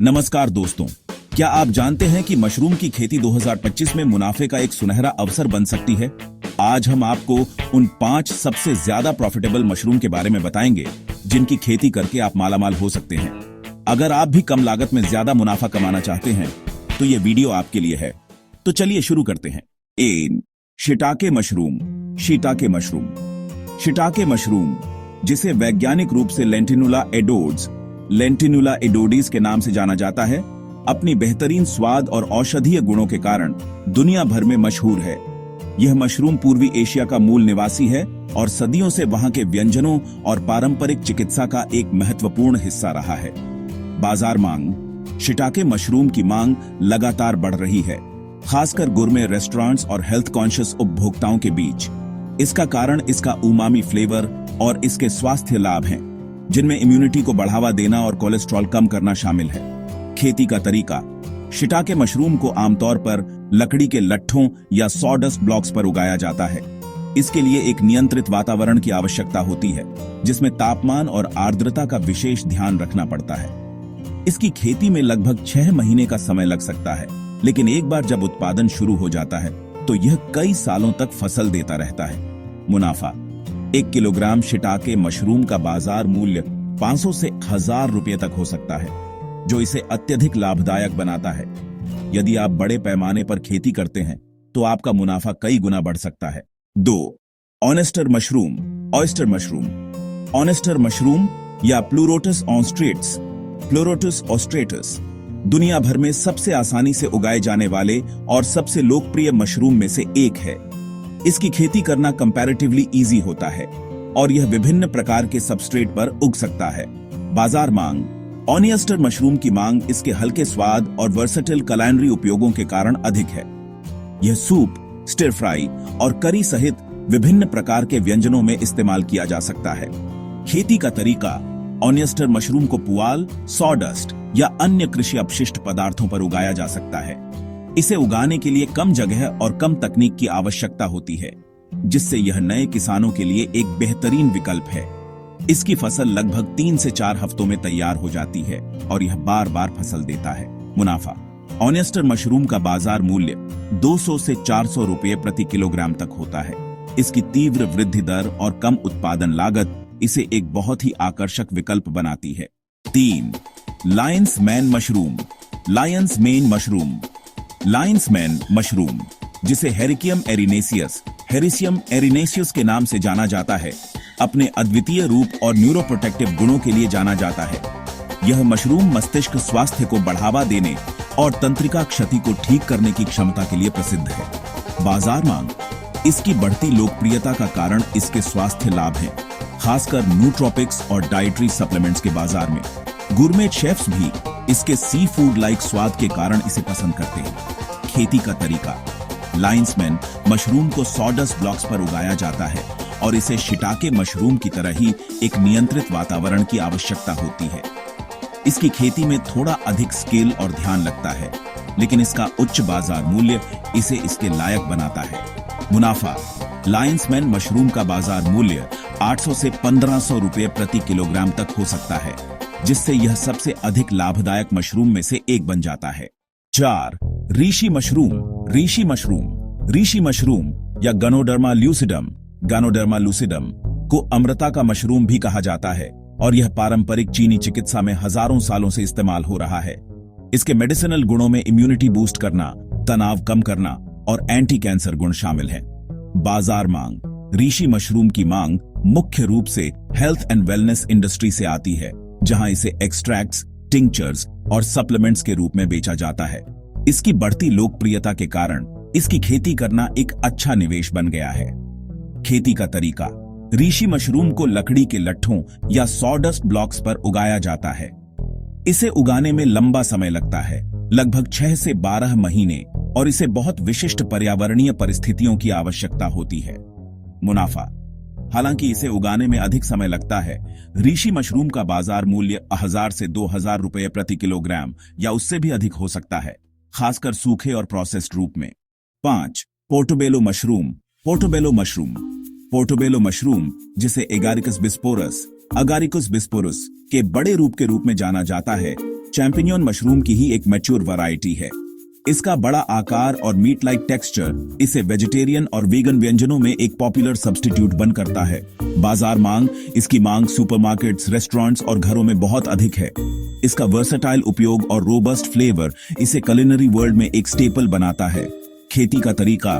नमस्कार दोस्तों, क्या आप जानते हैं कि मशरूम की खेती 2025 में मुनाफे का एक सुनहरा अवसर बन सकती है। आज हम आपको उन 5 सबसे ज्यादा प्रॉफिटेबल मशरूम के बारे में बताएंगे जिनकी खेती करके आप मालामाल हो सकते हैं। अगर आप भी कम लागत में ज्यादा मुनाफा कमाना चाहते हैं तो ये वीडियो आपके लिए है। तो चलिए शुरू करते हैं। 1. Shiitake mushroom. Shiitake mushroom. Shiitake mushroom, जिसे वैज्ञानिक रूप से लेंटिनुला एडोडिस के नाम से जाना जाता है, अपनी बेहतरीन स्वाद और औषधीय गुणों के कारण दुनिया भर में मशहूर है। यह मशरूम पूर्वी एशिया का मूल निवासी है और सदियों से वहां के व्यंजनों और पारंपरिक चिकित्सा का एक महत्वपूर्ण हिस्सा रहा है। बाजार मांग। शिटाके मशरूम की मांग लगातार बढ़ रही है, खासकर गुरमे रेस्टोरेंट्स और हेल्थ कॉन्शियस उपभोक्ताओं के बीच। इसका कारण इसका उमामी फ्लेवर और इसके स्वास्थ्य लाभ हैं, जिनमें इम्यूनिटी को बढ़ावा देना और कोलेस्ट्रॉल कम करना शामिल है। खेती का तरीका। शिटाके मशरूम को आमतौर पर लकड़ी के लट्ठों या सॉडस्ट ब्लॉक्स पर उगाया जाता है। इसके लिए एक नियंत्रित वातावरण की आवश्यकता होती है, जिसमें तापमान और आर्द्रता का विशेष ध्यान रखना पड़ता है। इसकी खेती में लगभग 6 महीने का समय लग सकता है, लेकिन एक बार जब उत्पादन शुरू हो जाता है तो यह कई सालों तक फसल देता रहता है। मुनाफा। 1 किलोग्राम शिटाके मशरूम का बाजार मूल्य 500 से 1000 रुपये तक हो सकता है, जो इसे अत्यधिक लाभदायक बनाता है। यदि आप बड़े पैमाने पर खेती करते हैं तो आपका मुनाफा कई गुना बढ़ सकता है। 2. ऑनेस्टर मशरूम। Oyster mushroom. ऑनेस्टर मशरूम या प्लूरोटस ऑस्ट्रेटस दुनिया भर में सबसे आसानी से उगाए जाने वाले और सबसे लोकप्रिय मशरूम में से एक है। इसकी खेती करना कंपैरेटिवली इजी होता है और यह विभिन्न प्रकार के सबस्ट्रेट पर उग सकता है। बाजार मांग। ऑनियस्टर मशरूम की मांग इसके हल्के स्वाद और वर्सेटाइल कुलिनरी उपयोगों के कारण अधिक है। यह सूप, स्टिर फ्राई और करी सहित विभिन्न प्रकार के व्यंजनों में इस्तेमाल किया जा सकता है। खेती का तरीका। ऑनियस्टर मशरूम को पुआल, सॉडस्ट या अन्य कृषि अपशिष्ट पदार्थों पर उगाया जा सकता है। इसे उगाने के लिए कम जगह और कम तकनीक की आवश्यकता होती है, जिससे यह नए किसानों के लिए एक बेहतरीन विकल्प है। इसकी फसल लगभग 3 से 4 हफ्तों में तैयार हो जाती है और यह बार बार फसल देता है। मुनाफा। ऑनियस्टर मशरूम का बाजार मूल्य 200 से 400 रुपये प्रति किलोग्राम तक होता है। इसकी तीव्र वृद्धि दर और कम उत्पादन लागत इसे एक बहुत ही आकर्षक विकल्प बनाती है। 3. Lions man mushroom. Lions main mushroom. Lions man mushroom, जिसे हेरिसियम एरिनेसियस के नाम से जाना जाता है, अपने अद्वितीय रूप और न्यूरोप्रोटेक्टिव गुणों के लिए जाना जाता है। यह मशरूम मस्तिष्क स्वास्थ्य को बढ़ावा देने और तंत्रिका क्षति को ठीक करने की क्षमता के लिए प्रसिद्ध है। बाजार मांग। इसकी बढ़ती लोकप्रियता का कारण इसके स्वास्थ्य लाभ हैं, खासकर न्यूट्रोपिक्स और डाइटरी सप्लीमेंट्स के बाजार में। गुरमेट शेफ्स भी इसके सी फूड लाइक स्वाद के कारण इसे पसंद करते हैं। खेती का तरीका। लायंसमैन मशरूम को सॉडस्ट ब्लॉक्स पर उगाया जाता है और इसे शिटाके मशरूम की तरह ही एक नियंत्रित वातावरण की आवश्यकता होती है। इसकी खेती में थोड़ा अधिक स्किल और ध्यान लगता है, लेकिन इसका उच्च बाजार मूल्य इसे इसके लायक बनाता है। मुनाफा। लायंसमैन मशरूम का बाजार मूल्य 800 से 1500 रुपये प्रति किलोग्राम तक हो सकता है, जिससे यह सबसे अधिक लाभदायक मशरूम में से एक बन जाता है। 4. Rishi mushroom. Rishi mushroom. Rishi mushroom या गनोडर्मा लूसिडम को अमृता का मशरूम भी कहा जाता है और यह पारंपरिक चीनी चिकित्सा में हजारों सालों से इस्तेमाल हो रहा है। इसके मेडिसिनल गुणों में इम्यूनिटी बूस्ट करना, तनाव कम करना और एंटी कैंसर गुण शामिल हैं। बाजार मांग। रीशी मशरूम की मांग मुख्य रूप से हेल्थ एंड वेलनेस इंडस्ट्री से आती है, जहां इसे एक्सट्रैक्ट्स, टिंक्चर्स और सप्लीमेंट्स के रूप में बेचा जाता है। इसकी बढ़ती लोकप्रियता के कारण इसकी खेती करना एक अच्छा निवेश बन गया है। खेती का तरीका। रीशी मशरूम को लकड़ी के लट्ठों या सॉडस्ट ब्लॉक्स पर उगाया जाता है। इसे उगाने में लंबा समय लगता है, लगभग 6 से 12 महीने, और इसे बहुत विशिष्ट पर्यावरणीय परिस्थितियों की आवश्यकता होती है। मुनाफा। हालांकि इसे उगाने में अधिक समय लगता है, रीशी मशरूम का बाजार मूल्य 1000 से 2000 रुपये प्रति किलोग्राम या उससे भी अधिक हो सकता है, खासकर सूखे और प्रोसेस्ड रूप में। 5. Portobello mushroom. Portobello mushroom. Portobello mushroom, जिसे अगारिकस बिस्पोरस के बड़े रूप के रूप में जाना जाता है, चैंपिग्नोन मशरूम की ही एक मैच्योर वैरायटी है। इसका बड़ा आकार और मीट लाइक टेक्सचर इसे वेजिटेरियन और वीगन व्यंजनों में एक पॉपुलर सब्स्टिट्यूट बन करता है। बाजार मांग इसकी मांग सुपरमार्केट्स, रेस्टोरेंट्स और घरों में बहुत अधिक है। इसका वर्सेटाइल उपयोग और रोबस्ट फ्लेवर इसे कुलिनरी वर्ल्ड में एक स्टेपल बनाता है। खेती का तरीका,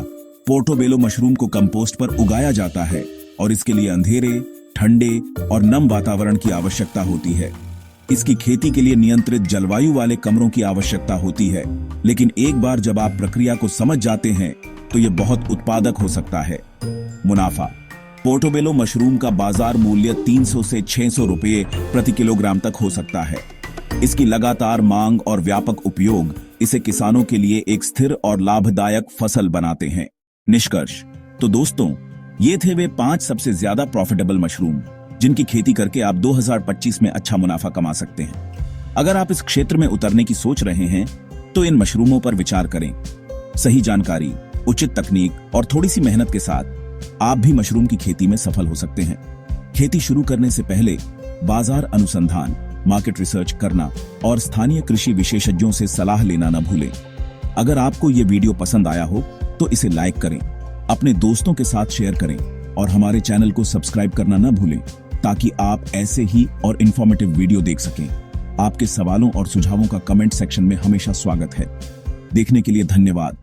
पोर्टोबेलो मशरूम को कंपोस्ट पर उगाया जाता है और इसके लिए अंधेरे, ठंडे और नम वातावरण की आवश्यकता होती है। इसकी खेती के लिए नियंत्रित जलवायु वाले कमरों की आवश्यकता होती है, लेकिन एक बार जब आप प्रक्रिया को समझ जाते हैं तो यह बहुत उत्पादक हो सकता है। मुनाफा, पोर्टोबेलो मशरूम का बाजार मूल्य 300 से 600 रुपये प्रति किलोग्राम तक हो सकता है। इसकी लगातार मांग और व्यापक उपयोग इसे किसानों के लिए एक स्थिर और लाभदायक फसल बनाते हैं। निष्कर्ष, तो दोस्तों, ये थे वे 5 सबसे ज्यादा प्रॉफिटेबल मशरूम जिनकी खेती करके आप 2025 में अच्छा मुनाफा कमा सकते हैं। अगर आप इस क्षेत्र में उतरने की सोच रहे हैं तो इन मशरूमों पर विचार करें। सही जानकारी, उचित तकनीक और थोड़ी सी मेहनत के साथ आप भी मशरूम की खेती में सफल हो सकते हैं। खेती शुरू करने से पहले बाजार अनुसंधान, मार्केट रिसर्च करना और स्थानीय कृषि विशेषज्ञों से सलाह लेना न भूलें। अगर आपको ये वीडियो पसंद आया हो तो इसे लाइक करें, अपने दोस्तों के साथ शेयर करें और हमारे चैनल को सब्सक्राइब करना न भूलें ताकि आप ऐसे ही और इंफॉर्मेटिव वीडियो देख सकें। आपके सवालों और सुझावों का कमेंट सेक्शन में हमेशा स्वागत है। देखने के लिए धन्यवाद।